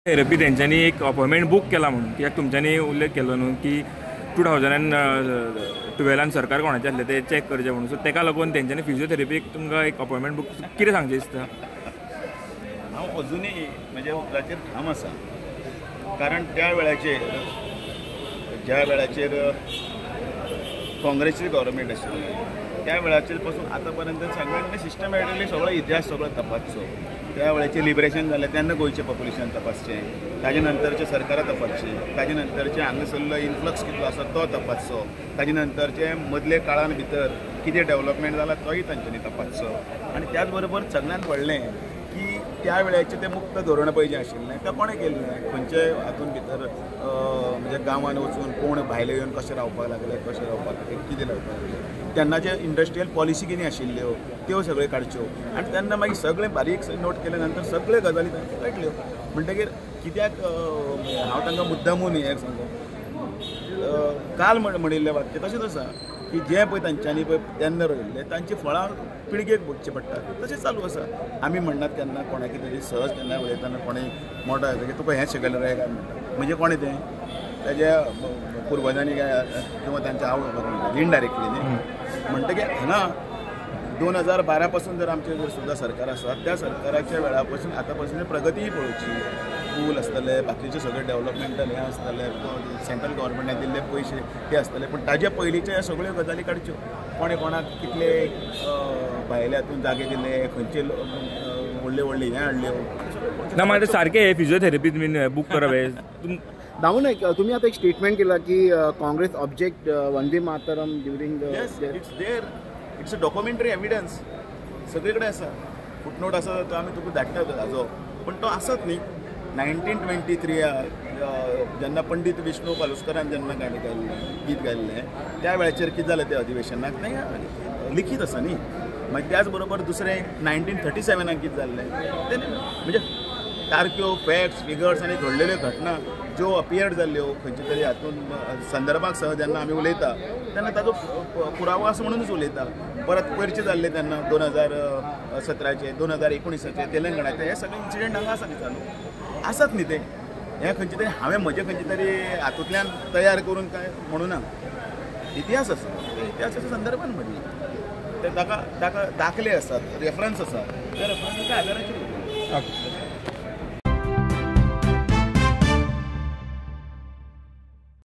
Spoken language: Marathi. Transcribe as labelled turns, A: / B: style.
A: थेरपी तेंच्यांनी एक अपॉइंटमेंट बूक केला म्हणून, कित्याक तुमच्यांनी उल्लेख केलो न्हू की 2012 सरकार कोणाचें आसलें ते चॅक करचें म्हणून. सो तेका लागून तेंच्यांनी फिजिओथेरपीक तुमकां एक अपॉइंटमेंट बूक कितें सांगचें दिसता?
B: हांव अजुनूय म्हज्या उतराचेर ठाम आसा, कारण ज्या वेळाचेर काँग्रेसची गव्हर्मेंट आशिल्ली त्या वेळाचेर पासून आतां पर्यंत सगळ्यांनी सिस्टमॅटिकली सगळो इतिहास सगळो तपासचो. त्या वेळाचेर लिबरेशन जालें तेन्ना गोंयचें पॉप्युलेशन तपासचें, ताजे नंतरचे सरकारां तपासची, ताजे नंतरचे हांगासरलो इन्फ्लक्स कितलो आसा तो तपासचो, ताजे नंतरचे मदले काळान भितर कितें डेव्हलपमेंट जाला तोय तांच्यांनी तपासचो. आनी त्याच बरोबर सगळ्यांत व्हडलें की त्या वेळाचें तें मुक्त धोरण पळय जें आशिल्लें तें कोणें केल्लें, खंयचे हातून भितर म्हणजे गांवांत वचून कोण भायले येवन कशें रावपाक लागले, कशें रावपाक लागले, कितें रावपाक लागले, तेन्नाचे इंडस्ट्रियल पॉलिसी कितें आशिल्ल्यो त्यो सगळ्यो काडच्यो. आनी तेन्ना मागीर सगळें बारीक नोट केले नंतर सगळे गजाली तांच्यो कळटल्यो. म्हणटकीर कित्याक हांव तांकां मुद्दामून हें सांगो, काल म्हणिल्लें वाक्य तशेंच आसा की जें पळय तांच्यांनी पळय तेन्ना रोयिल्लें तांची फळां पिळगेक भोगचीं पडटात, तशेंच चालू आसा. आमी म्हणनात केन्ना कोणाकी तरी सहज केन्ना उलयतना कोणें मोठो येता की तुका हें शिकयलें रे काय म्हणटा, म्हणजे कोणें तें तेज्या पुर्वजांनी काय किंवा तांच्या आवड इनडायरेक्टली न्ही. म्हणटकीर हांगा 2012 पासून जर आमचें जर सुद्दां सरकार आसा, त्या सरकाराच्या वेळा पासून आतां पासून प्रगतीय पळोवची, पूल आसतले, बाकीचे सगळे डेव्हलपमेंटल हें आसतलें, सेंट्रल गव्हर्मेंटान दिल्ले पयशे ते आसतले, पूण ताजे पयलींचे ह्या सगळ्यो गजाली काडच्यो. कोणें कोणाक कितले भायले हातून जागे दिले, खंयचे व्हडले व्हडले हें हाडल्यो
A: ना. मागीर सारकें फिजिओथेरपी तुमी बूक करप हें
C: दामू नायक, तुम्ही आता एक स्टेटमेंट केला की Congress object Vande Mataram during
B: it's a documentary evidence, सगळे कडेन आसा. फुटनोट आसा तो आमी तुका धाडटा ताजो, पण तो आसत न्ही. 1923 जेन्ना पंडीत विष्णू पालुस्करान जेन्ना गाणी गायल्लें, गीत गायल्लें, त्या वेळाचेर कितें जालें त्या अधिवेशनाक तें लिखीत आसा न्ही. मागीर त्याच बरोबर दुसरें 1937 कितें जाल्लें तें म्हणजे तारक्यो, फॅक्ट्स, फिगर्स आनी घडलेल्यो घटना ज्यो अपियर्ड जाल्ल्यो खंयचे तरी हातून संदर्भाक सह जेन्ना आमी उलयता तेन्ना ताजो पुरावो आसा म्हणूनच उलयता. परत पयरचे जाल्ले तेन्ना 2017चे 2019चे तेलंगणाचे हे सगळे इन्सिडेंट हांगा आसा न्ही, चालू आसात न्ही ते. हें खंयचे तरी हांवें म्हजे खंयचे तरी हातूंतल्यान तयार करून काय म्हणू ना. इतिहास आसा, इतिहासाच्या संदर्भान म्हणलें ते ताका दाखले आसात, रेफरन्स आसा, त्या रेफरन्साच्या आदाराचेर